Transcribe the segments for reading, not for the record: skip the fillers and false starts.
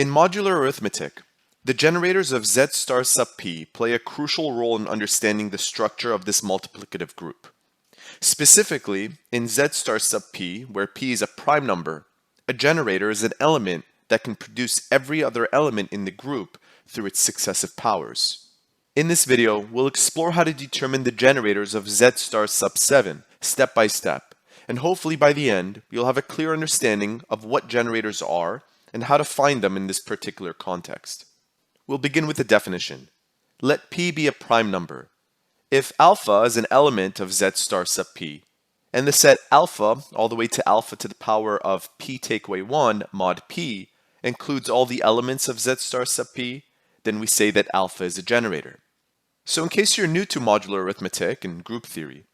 In modular arithmetic, the generators of z star sub p play a crucial role in understanding the structure of this multiplicative group. Specifically, in z star sub p, where p is a prime number, a generator is an element that can produce every other element in the group through its successive powers. In this video, we'll explore how to determine the generators of z star sub 7 step by step, and hopefully by the end, you'll have a clear understanding of what generators are and how to find them in this particular context. We'll begin with the definition. Let p be a prime number. If alpha is an element of z star sub p, and the set alpha all the way to alpha to the power of p take away 1 mod p includes all the elements of z star sub p, then we say that alpha is a generator. So in case you're new to modular arithmetic and group theory,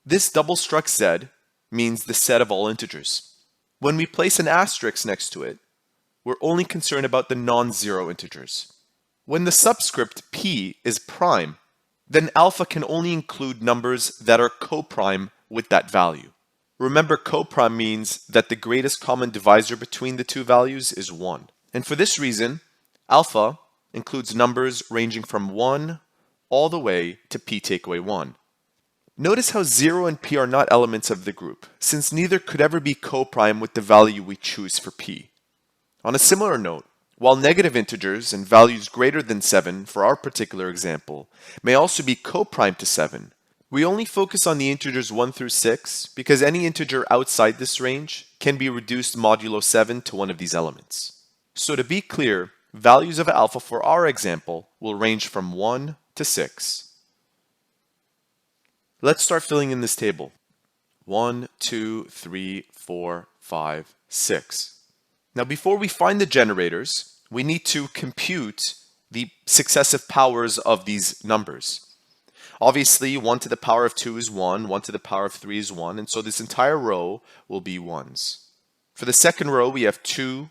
this double struct z means the set of all integers. When we place an asterisk next to it, we're only concerned about the non-zero integers. When the subscript p is prime, then alpha can only include numbers that are coprime with that value. Remember, coprime means that the greatest common divisor between the two values is 1. And for this reason, alpha includes numbers ranging from 1 all the way to p take away 1. Notice how 0 and p are not elements of the group, since neither could ever be coprime with the value we choose for p. On a similar note, while negative integers and values greater than 7 for our particular example may also be coprime to 7, we only focus on the integers 1 through 6 because any integer outside this range can be reduced modulo 7 to one of these elements. So to be clear, values of alpha for our example will range from 1 to 6. Let's start filling in this table. 1, 2, 3, 4, 5, 6. Now before we find the generators, we need to compute the successive powers of these numbers. Obviously, 1 to the power of 2 is 1, 1 to the power of 3 is 1, and so this entire row will be 1s. For the second row, we have 2,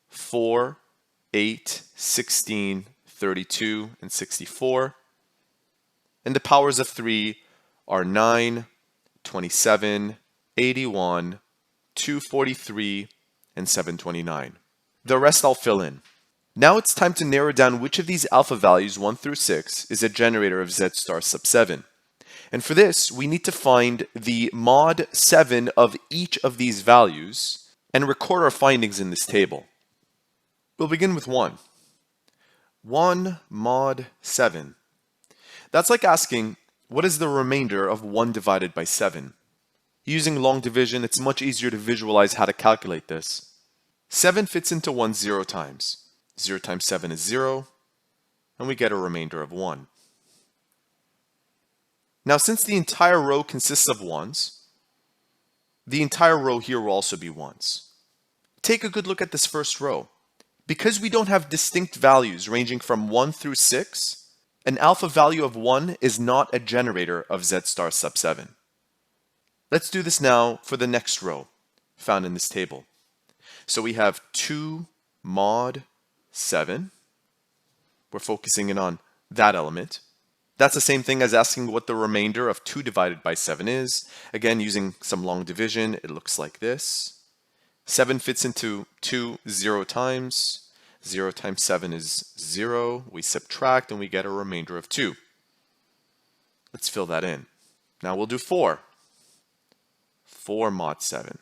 4, 8, 16, 32, and 64. And the powers of 3 are 9, 27, 81, 243, and 729. The rest I'll fill in. Now it's time to narrow down which of these alpha values 1 through 6 is a generator of z star sub 7. And for this, we need to find the mod 7 of each of these values and record our findings in this table. We'll begin with 1. 1 mod 7. That's like asking, what is the remainder of 1 divided by 7? Using long division, it's much easier to visualize how to calculate this. 7 fits into 1 0 times. 0 times 7 is 0, and we get a remainder of 1. Now, since the entire row consists of 1s, the entire row here will also be 1s. Take a good look at this first row. Because we don't have distinct values ranging from 1 through 6, an alpha value of 1 is not a generator of z star sub 7. Let's do this now for the next row found in this table. So we have 2 mod 7. We're focusing in on that element. That's the same thing as asking what the remainder of 2 divided by 7 is. Again, using some long division, it looks like this. 7 fits into 2 0 times. 0 times 7 is 0. We subtract and we get a remainder of 2. Let's fill that in. Now we'll do 4. 4 mod 7.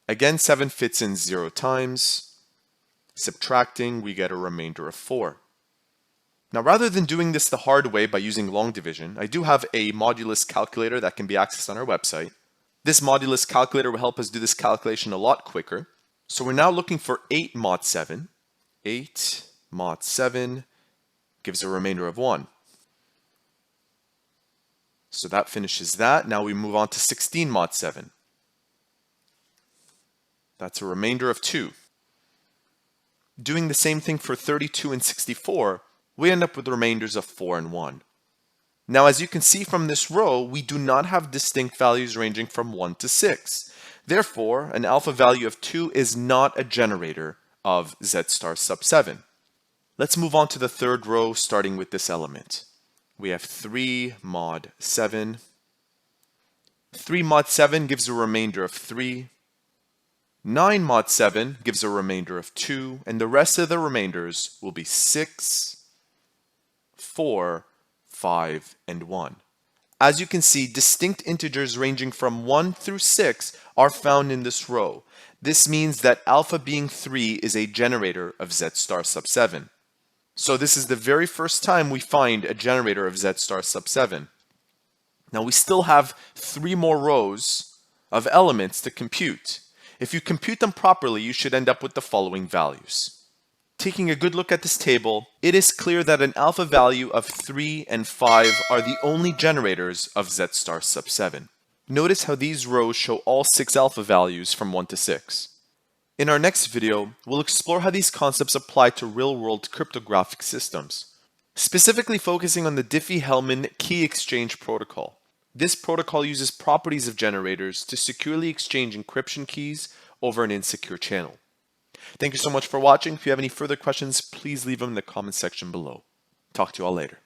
Again, 7 fits in 0 times. Subtracting, we get a remainder of 4. Now, rather than doing this the hard way by using long division, I do have a modulus calculator that can be accessed on our website. This modulus calculator will help us do this calculation a lot quicker. So we're now looking for 8 mod 7. 8 mod 7 gives a remainder of 1. So that finishes that. Now we move on to 16 mod 7. That's a remainder of 2. Doing the same thing for 32 and 64, we end up with remainders of 4 and 1. Now, as you can see from this row, we do not have distinct values ranging from 1 to 6. Therefore, an alpha value of 2 is not a generator of z star sub 7. Let's move on to the third row, starting with this element. We have 3 mod 7. 3 mod 7 gives a remainder of 3. 9 mod 7 gives a remainder of 2, and the rest of the remainders will be 6, 4, 5, and 1. As you can see, distinct integers ranging from 1 through 6 are found in this row. This means that alpha being 3 is a generator of z star sub 7. So this is the very first time we find a generator of z star sub 7. Now we still have 3 more rows of elements to compute. If you compute them properly, you should end up with the following values. Taking a good look at this table, it is clear that an alpha value of 3 and 5 are the only generators of z star sub 7. Notice how these rows show all 6 alpha values from 1 to 6. In our next video, we'll explore how these concepts apply to real-world cryptographic systems, specifically focusing on the Diffie-Hellman key exchange protocol. This protocol uses properties of generators to securely exchange encryption keys over an insecure channel. Thank you so much for watching. If you have any further questions, please leave them in the comment section below. Talk to you all later.